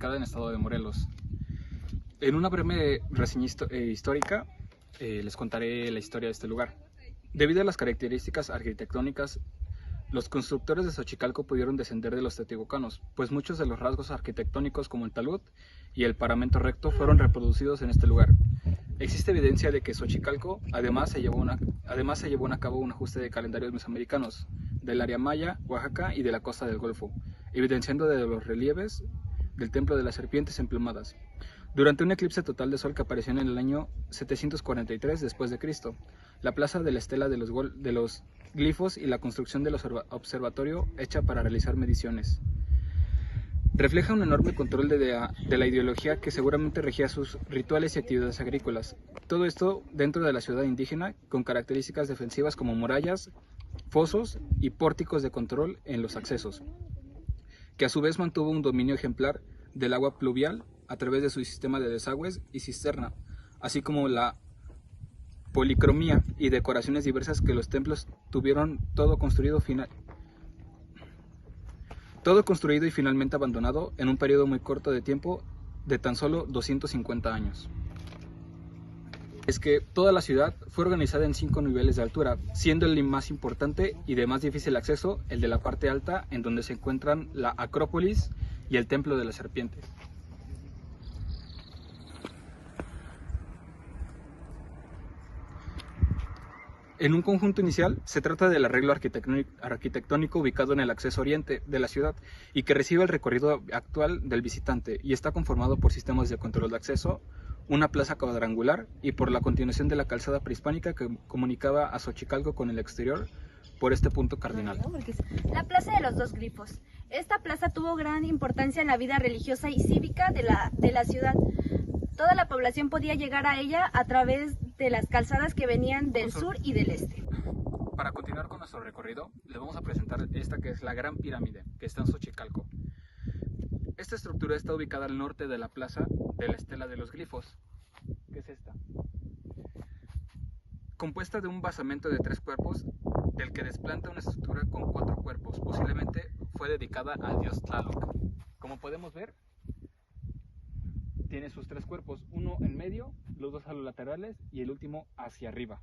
ubicada en el estado de Morelos. En una breve reseña histórica les contaré la historia de este lugar. Debido a las características arquitectónicas, los constructores de Xochicalco pudieron descender de los teotihuacanos, pues muchos de los rasgos arquitectónicos como el talud y el paramento recto fueron reproducidos en este lugar. Existe evidencia de que Xochicalco además se llevó a cabo un ajuste de calendarios mesoamericanos, del área maya, Oaxaca y de la costa del Golfo, evidenciando de los relieves del Templo de las Serpientes Emplumadas. Durante un eclipse total de sol que apareció en el año 743 después de Cristo, la plaza de la estela de los glifos y la construcción del observatorio hecha para realizar mediciones refleja un enorme control de la ideología que seguramente regía sus rituales y actividades agrícolas. Todo esto dentro de la ciudad indígena, con características defensivas como murallas, fosos y pórticos de control en los accesos, que a su vez mantuvo un dominio ejemplar del agua pluvial a través de su sistema de desagües y cisterna, así como la policromía y decoraciones diversas que los templos tuvieron, todo construido y finalmente abandonado en un periodo muy corto de tiempo de tan solo 250 años. Es que toda la ciudad fue organizada en 5 niveles de altura, siendo el más importante y de más difícil acceso el de la parte alta, en donde se encuentran la Acrópolis y el Templo de las Serpientes. En un conjunto inicial, se trata del arreglo arquitectónico ubicado en el acceso oriente de la ciudad y que recibe el recorrido actual del visitante y está conformado por sistemas de control de acceso, una plaza cuadrangular y por la continuación de la calzada prehispánica que comunicaba a Xochicalco con el exterior por este punto cardinal. La Plaza de los Dos Grifos. Esta plaza tuvo gran importancia en la vida religiosa y cívica de la ciudad. Toda la población podía llegar a ella a través de las calzadas que venían del sur y del este. Para continuar con nuestro recorrido, les vamos a presentar esta que es la Gran Pirámide, que está en Xochicalco. Esta estructura está ubicada al norte de la plaza de la Estela de los Glifos, que es esta. Compuesta de un basamento de 3 cuerpos, del que desplanta una estructura con 4 cuerpos, posiblemente fue dedicada al dios Tlaloc. Como podemos ver, tiene sus 3 cuerpos, uno en medio, los 2 a los laterales y el último hacia arriba.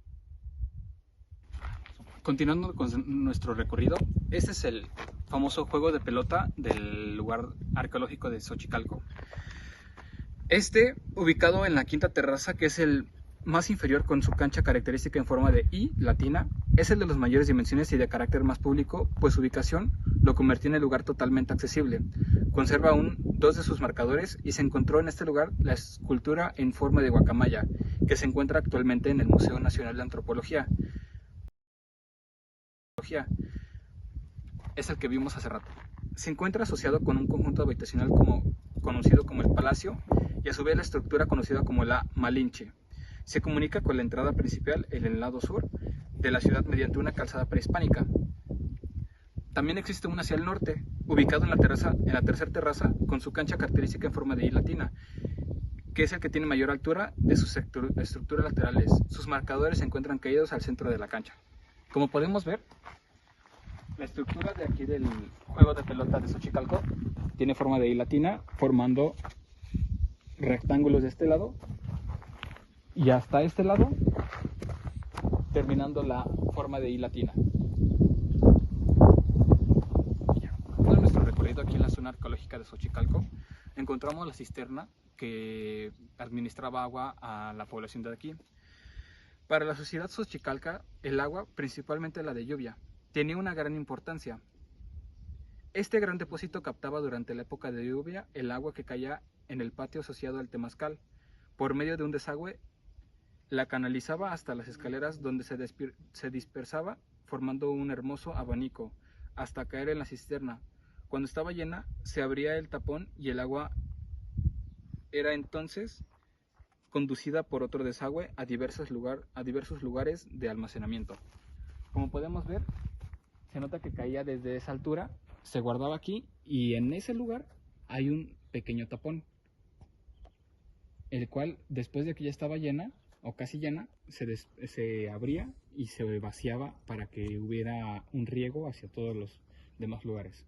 Continuando con nuestro recorrido, este es el famoso juego de pelota del lugar arqueológico de Xochicalco. Ubicado en la quinta terraza, que es el más inferior con su cancha característica en forma de I latina, es el de las mayores dimensiones y de carácter más público, pues su ubicación lo convirtió en el lugar totalmente accesible. Conserva aún 2 de sus marcadores y se encontró en este lugar la escultura en forma de guacamaya, que se encuentra actualmente en el Museo Nacional de Antropología. Es el que vimos hace rato. Se encuentra asociado con un conjunto habitacional conocido como el Palacio y a su vez la estructura conocida como la Malinche. Se comunica con la entrada principal en el lado sur de la ciudad mediante una calzada prehispánica. También existe uno hacia el norte, ubicado en la tercera terraza, con su cancha característica en forma de I latina, que es el que tiene mayor altura de sus estructuras laterales. Sus marcadores se encuentran caídos al centro de la cancha. Como podemos ver, la estructura de aquí del juego de pelota de Xochicalco tiene forma de I latina, formando rectángulos de este lado y hasta este lado, terminando la forma de I latina. En nuestro recorrido aquí en la zona arqueológica de Xochicalco, encontramos la cisterna que administraba agua a la población de aquí. Para la sociedad xochicalca, el agua, principalmente la de lluvia, tenía una gran importancia. Este gran depósito captaba durante la época de lluvia el agua que caía en el patio asociado al temazcal. Por medio de un desagüe, la canalizaba hasta las escaleras donde se dispersaba, formando un hermoso abanico, hasta caer en la cisterna. Cuando estaba llena, se abría el tapón y el agua era entonces conducida por otro desagüe a diversos lugares de almacenamiento. Como podemos ver, se nota que caía desde esa altura, se guardaba aquí y en ese lugar hay un pequeño tapón, el cual después de que ya estaba llena o casi llena, se abría y se vaciaba para que hubiera un riego hacia todos los demás lugares.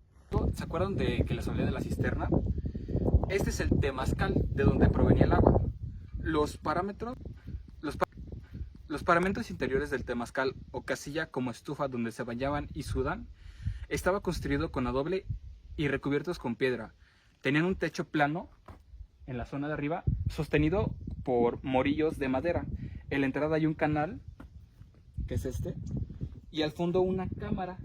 ¿Se acuerdan de que les hablé de la cisterna? Este es el temazcal, de donde provenía el agua. Los parámetros, los paramentos interiores del temazcal o casilla como estufa donde se bañaban y sudan, estaba construido con adobe y recubiertos con piedra. Tenían un techo plano en la zona de arriba, sostenido por morillos de madera. En la entrada hay un canal, que es este, y al fondo una cámara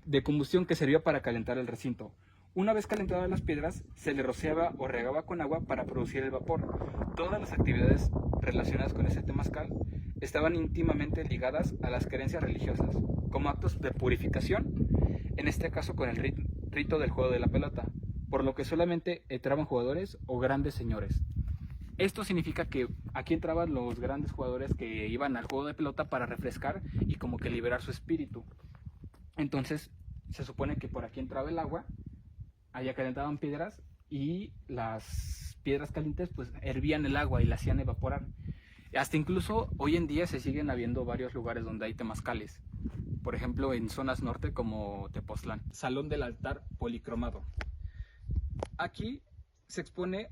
de combustión que servía para calentar el recinto. Una vez calentadas las piedras, se le rociaba o regaba con agua para producir el vapor. Todas las actividades relacionadas con ese temazcal estaban íntimamente ligadas a las creencias religiosas, como actos de purificación, en este caso con el rito del juego de la pelota, por lo que solamente entraban jugadores o grandes señores. Esto significa que aquí entraban los grandes jugadores que iban al juego de pelota para refrescar y como que liberar su espíritu. Entonces se supone que por aquí entraba el agua, allá calentaban piedras y las piedras calientes pues hervían el agua y la hacían evaporar. Hasta incluso hoy en día se siguen habiendo varios lugares donde hay temazcales. Por ejemplo en zonas norte como Tepoztlán. Salón del altar policromado. Aquí se expone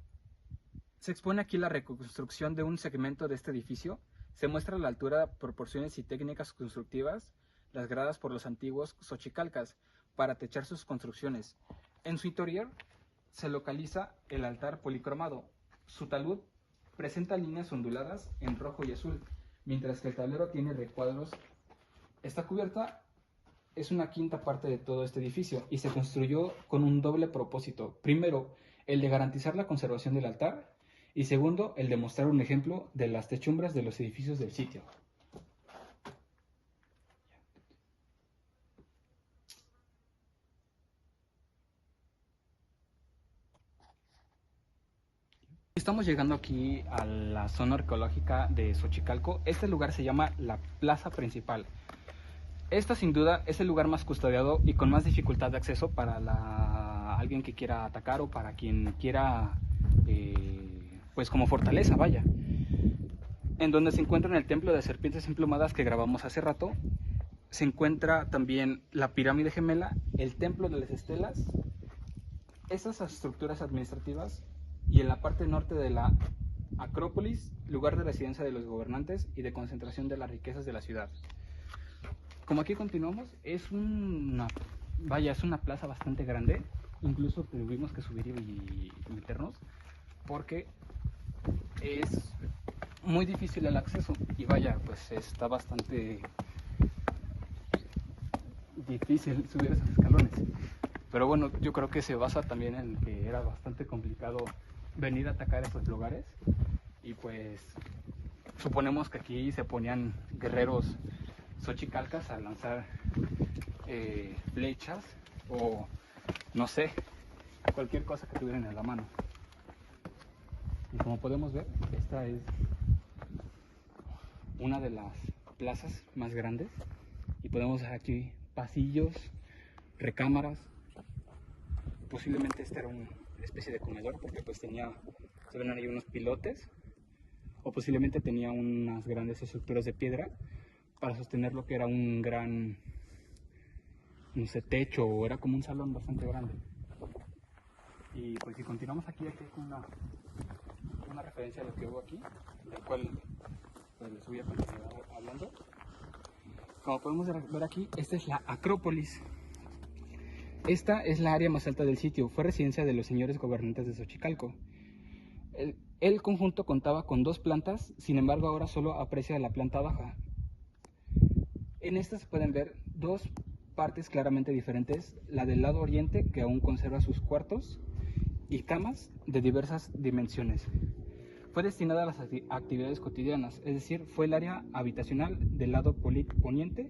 aquí la reconstrucción de un segmento de este edificio. Se muestra la altura, proporciones y técnicas constructivas las gradas por los antiguos xochicalcas para techar sus construcciones. En su interior se localiza el altar policromado. Su talud presenta líneas onduladas en rojo y azul, mientras que el tablero tiene recuadros. Esta cubierta es una quinta parte de todo este edificio y se construyó con un doble propósito. Primero, el de garantizar la conservación del altar y segundo, el de mostrar un ejemplo de las techumbres de los edificios del sitio. Estamos llegando aquí a la zona arqueológica de Xochicalco. Este lugar se llama la Plaza Principal. Esta sin duda es el lugar más custodiado y con más dificultad de acceso para alguien que quiera atacar o para quien quiera, pues como fortaleza, vaya. En donde se encuentra el templo de serpientes emplumadas que grabamos hace rato. Se encuentra también la pirámide gemela, el templo de las estelas, esas estructuras administrativas. Y en la parte norte de la Acrópolis, lugar de residencia de los gobernantes y de concentración de las riquezas de la ciudad. Como aquí continuamos, es una plaza bastante grande, incluso tuvimos que subir y meternos, porque es muy difícil el acceso y vaya, pues está bastante difícil subir esos escalones. Pero bueno, yo creo que se basa también en que era bastante complicado venir a atacar esos lugares y pues suponemos que aquí se ponían guerreros xochicalcas a lanzar flechas o no sé, cualquier cosa que tuvieran en la mano. Y como podemos ver, esta es una de las plazas más grandes y podemos ver aquí pasillos, recámaras. Posiblemente este era una especie de comedor porque pues se ven ahí unos pilotes, o posiblemente tenía unas grandes estructuras de piedra para sostener lo que era un gran, no sé, techo, o era como un salón bastante grande. Y pues si continuamos aquí hay una referencia a lo que hubo aquí, del cual pues les voy a continuar hablando. Como podemos ver aquí, esta es la Acrópolis. Esta es la área más alta del sitio, fue residencia de los señores gobernantes de Xochicalco. El conjunto contaba con 2 plantas, sin embargo ahora solo aprecia la planta baja. En esta se pueden ver 2 partes claramente diferentes, la del lado oriente que aún conserva sus cuartos y camas de diversas dimensiones. Fue destinada a las actividades cotidianas, es decir, fue el área habitacional del lado poniente.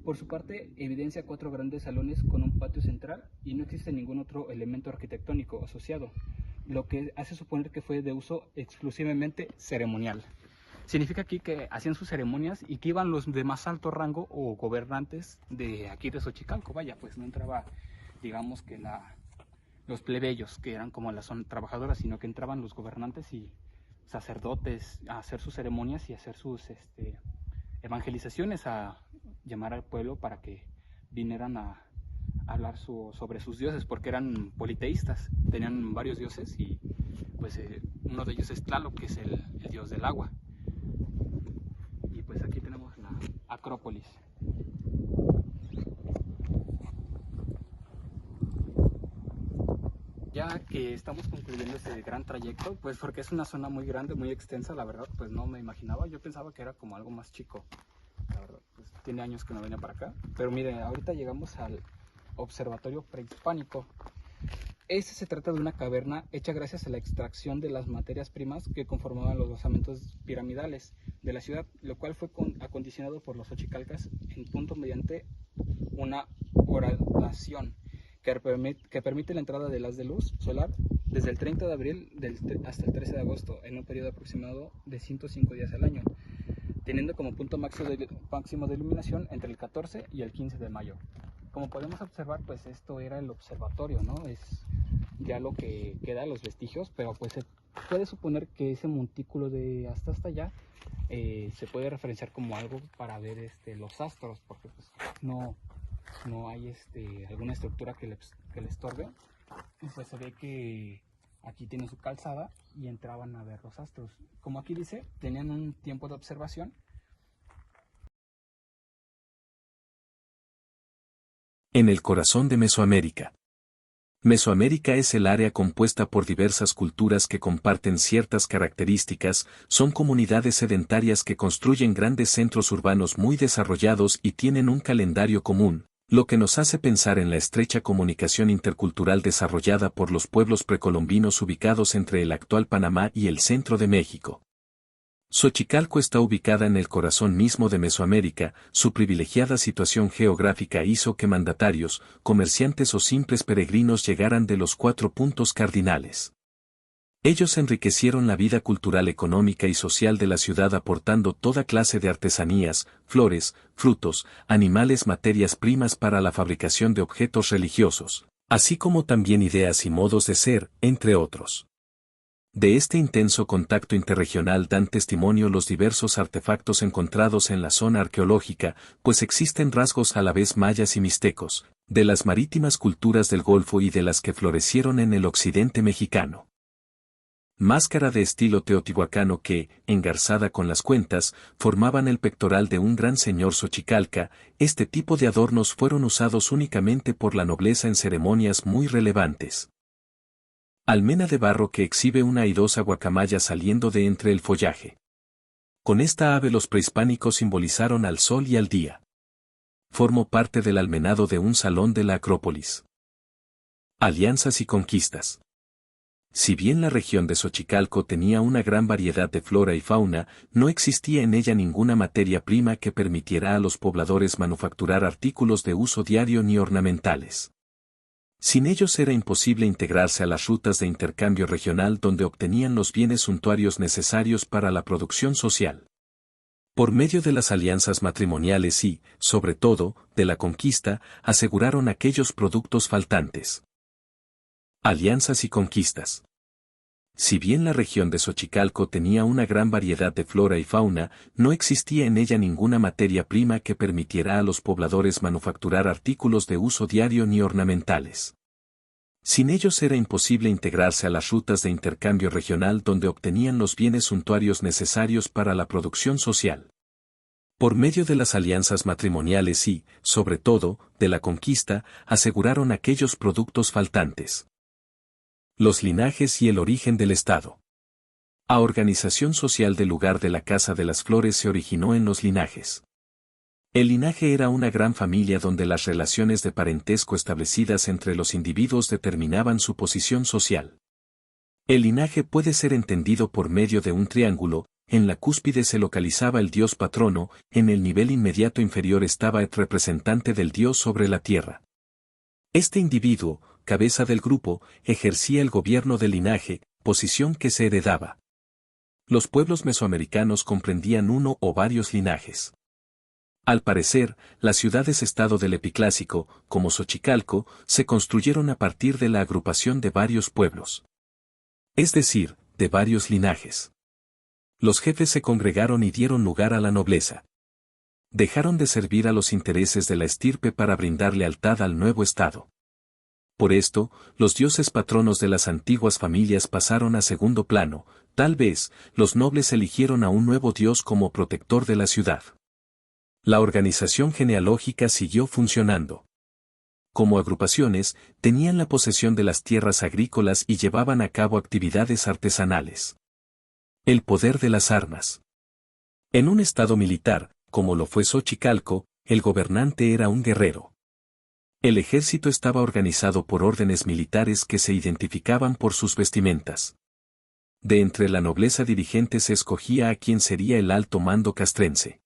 Por su parte, evidencia 4 grandes salones con un patio central y no existe ningún otro elemento arquitectónico asociado, lo que hace suponer que fue de uso exclusivamente ceremonial. Significa aquí que hacían sus ceremonias y que iban los de más alto rango o gobernantes de aquí de Xochicalco. Vaya, pues no entraba, digamos que los plebeyos, que eran como las trabajadoras, sino que entraban los gobernantes y sacerdotes a hacer sus ceremonias y a hacer sus evangelizaciones, a llamar al pueblo para que vinieran a hablar sobre sus dioses, porque eran politeístas, tenían varios dioses y pues uno de ellos es Tlaloc, que es el dios del agua. Y pues aquí tenemos la Acrópolis. Ya que estamos concluyendo este gran trayecto, pues porque es una zona muy grande, muy extensa, la verdad, pues no me imaginaba, yo pensaba que era como algo más chico, la verdad, pues tiene años que no venía para acá, pero miren, ahorita llegamos al observatorio prehispánico. Este se trata de una caverna hecha gracias a la extracción de las materias primas que conformaban los basamentos piramidales de la ciudad, lo cual fue acondicionado por los xochicalcas en punto mediante una horadación que permite la entrada de haz de luz solar desde el 30 de abril hasta el 13 de agosto, en un periodo aproximado de 105 días al año, teniendo como punto máximo de iluminación entre el 14 y el 15 de mayo. Como podemos observar, pues esto era el observatorio, ¿no? Es ya lo que queda de los vestigios, pero pues se puede suponer que ese montículo de hasta allá se puede referenciar como algo para ver los astros, porque pues no hay alguna estructura que le estorbe. Y pues se ve que aquí tienen su calzada y entraban a ver los astros. Como aquí dice, tenían un tiempo de observación. En el corazón de Mesoamérica. Mesoamérica es el área compuesta por diversas culturas que comparten ciertas características, son comunidades sedentarias que construyen grandes centros urbanos muy desarrollados y tienen un calendario común, lo que nos hace pensar en la estrecha comunicación intercultural desarrollada por los pueblos precolombinos ubicados entre el actual Panamá y el centro de México. Xochicalco está ubicada en el corazón mismo de Mesoamérica, su privilegiada situación geográfica hizo que mandatarios, comerciantes o simples peregrinos llegaran de los 4 puntos cardinales. Ellos enriquecieron la vida cultural, económica y social de la ciudad aportando toda clase de artesanías, flores, frutos, animales, materias primas para la fabricación de objetos religiosos, así como también ideas y modos de ser, entre otros. De este intenso contacto interregional dan testimonio los diversos artefactos encontrados en la zona arqueológica, pues existen rasgos a la vez mayas y mixtecos, de las marítimas culturas del Golfo y de las que florecieron en el occidente mexicano. Máscara de estilo teotihuacano que, engarzada con las cuentas, formaban el pectoral de un gran señor Xochicalca. Este tipo de adornos fueron usados únicamente por la nobleza en ceremonias muy relevantes. Almena de barro que exhibe una airosa guacamaya saliendo de entre el follaje. Con esta ave los prehispánicos simbolizaron al sol y al día. Formó parte del almenado de un salón de la Acrópolis. Alianzas y conquistas. Si bien la región de Xochicalco tenía una gran variedad de flora y fauna, no existía en ella ninguna materia prima que permitiera a los pobladores manufacturar artículos de uso diario ni ornamentales. Sin ellos era imposible integrarse a las rutas de intercambio regional donde obtenían los bienes suntuarios necesarios para la producción social. Por medio de las alianzas matrimoniales y, sobre todo, de la conquista, aseguraron aquellos productos faltantes. Alianzas y conquistas. Si bien la región de Xochicalco tenía una gran variedad de flora y fauna, no existía en ella ninguna materia prima que permitiera a los pobladores manufacturar artículos de uso diario ni ornamentales. Sin ellos era imposible integrarse a las rutas de intercambio regional donde obtenían los bienes suntuarios necesarios para la producción social. Por medio de las alianzas matrimoniales y, sobre todo, de la conquista, aseguraron aquellos productos faltantes. Los linajes y el origen del Estado. La organización social del lugar de la Casa de las Flores se originó en los linajes. El linaje era una gran familia donde las relaciones de parentesco establecidas entre los individuos determinaban su posición social. El linaje puede ser entendido por medio de un triángulo, en la cúspide se localizaba el dios patrono, en el nivel inmediato inferior estaba el representante del dios sobre la tierra. Este individuo, cabeza del grupo, ejercía el gobierno del linaje, posición que se heredaba. Los pueblos mesoamericanos comprendían uno o varios linajes. Al parecer, las ciudades-estado del Epiclásico, como Xochicalco, se construyeron a partir de la agrupación de varios pueblos. Es decir, de varios linajes. Los jefes se congregaron y dieron lugar a la nobleza. dejaron de servir a los intereses de la estirpe para brindar lealtad al nuevo Estado. Por esto, los dioses patronos de las antiguas familias pasaron a segundo plano, tal vez, los nobles eligieron a un nuevo dios como protector de la ciudad. La organización genealógica siguió funcionando. Como agrupaciones, tenían la posesión de las tierras agrícolas y llevaban a cabo actividades artesanales. El poder de las armas. En un estado militar, como lo fue Xochicalco, el gobernante era un guerrero. El ejército estaba organizado por órdenes militares que se identificaban por sus vestimentas. De entre la nobleza dirigente se escogía a quien sería el alto mando castrense.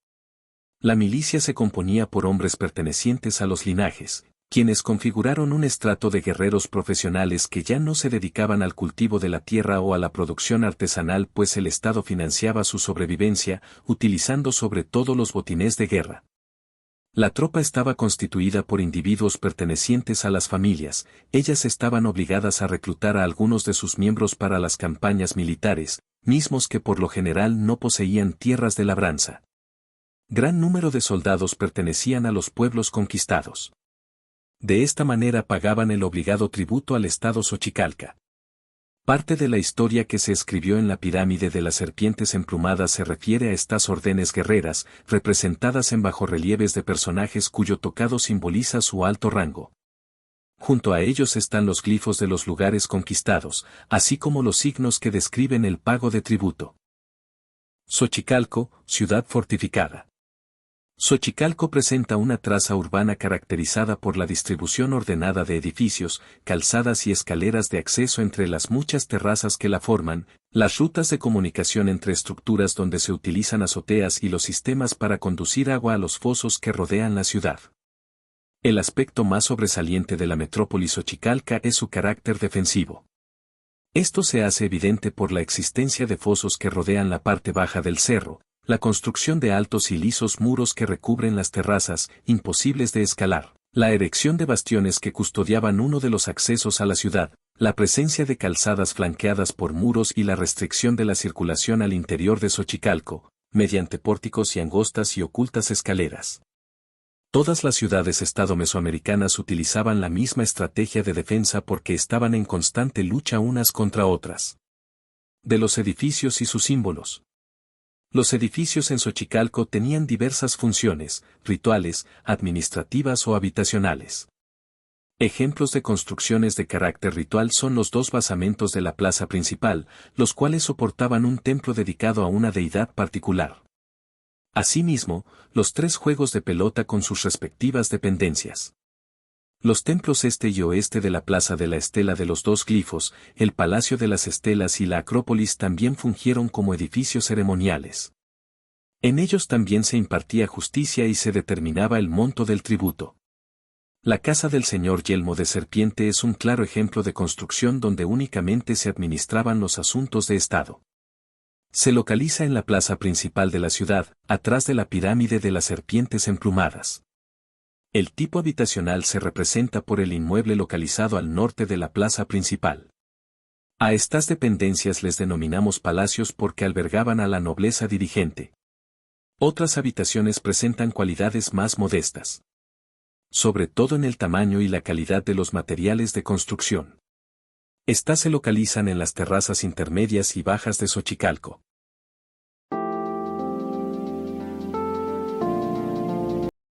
La milicia se componía por hombres pertenecientes a los linajes, quienes configuraron un estrato de guerreros profesionales que ya no se dedicaban al cultivo de la tierra o a la producción artesanal, pues el Estado financiaba su sobrevivencia, utilizando sobre todo los botines de guerra. La tropa estaba constituida por individuos pertenecientes a las familias, ellas estaban obligadas a reclutar a algunos de sus miembros para las campañas militares, mismos que por lo general no poseían tierras de labranza. Gran número de soldados pertenecían a los pueblos conquistados. De esta manera pagaban el obligado tributo al Estado Xochicalca. Parte de la historia que se escribió en la pirámide de las serpientes emplumadas se refiere a estas órdenes guerreras, representadas en bajorrelieves de personajes cuyo tocado simboliza su alto rango. Junto a ellos están los glifos de los lugares conquistados, así como los signos que describen el pago de tributo. Xochicalco, ciudad fortificada. Xochicalco presenta una traza urbana caracterizada por la distribución ordenada de edificios, calzadas y escaleras de acceso entre las muchas terrazas que la forman, las rutas de comunicación entre estructuras donde se utilizan azoteas y los sistemas para conducir agua a los fosos que rodean la ciudad. El aspecto más sobresaliente de la metrópoli Xochicalca es su carácter defensivo. Esto se hace evidente por la existencia de fosos que rodean la parte baja del cerro, la construcción de altos y lisos muros que recubren las terrazas, imposibles de escalar, la erección de bastiones que custodiaban uno de los accesos a la ciudad, la presencia de calzadas flanqueadas por muros y la restricción de la circulación al interior de Xochicalco, mediante pórticos y angostas y ocultas escaleras. Todas las ciudades-estado mesoamericanas utilizaban la misma estrategia de defensa porque estaban en constante lucha unas contra otras. De los edificios y sus símbolos. Los edificios en Xochicalco tenían diversas funciones, rituales, administrativas o habitacionales. Ejemplos de construcciones de carácter ritual son los dos basamentos de la plaza principal, los cuales soportaban un templo dedicado a una deidad particular. Asimismo, los 3 juegos de pelota con sus respectivas dependencias. Los templos este y oeste de la Plaza de la Estela de los 2 glifos, el Palacio de las Estelas y la Acrópolis también fungieron como edificios ceremoniales. En ellos también se impartía justicia y se determinaba el monto del tributo. La Casa del Señor Yelmo de Serpiente es un claro ejemplo de construcción donde únicamente se administraban los asuntos de Estado. Se localiza en la plaza principal de la ciudad, atrás de la pirámide de las serpientes emplumadas. El tipo habitacional se representa por el inmueble localizado al norte de la plaza principal. A estas dependencias les denominamos palacios porque albergaban a la nobleza dirigente. Otras habitaciones presentan cualidades más modestas, sobre todo en el tamaño y la calidad de los materiales de construcción. Estas se localizan en las terrazas intermedias y bajas de Xochicalco.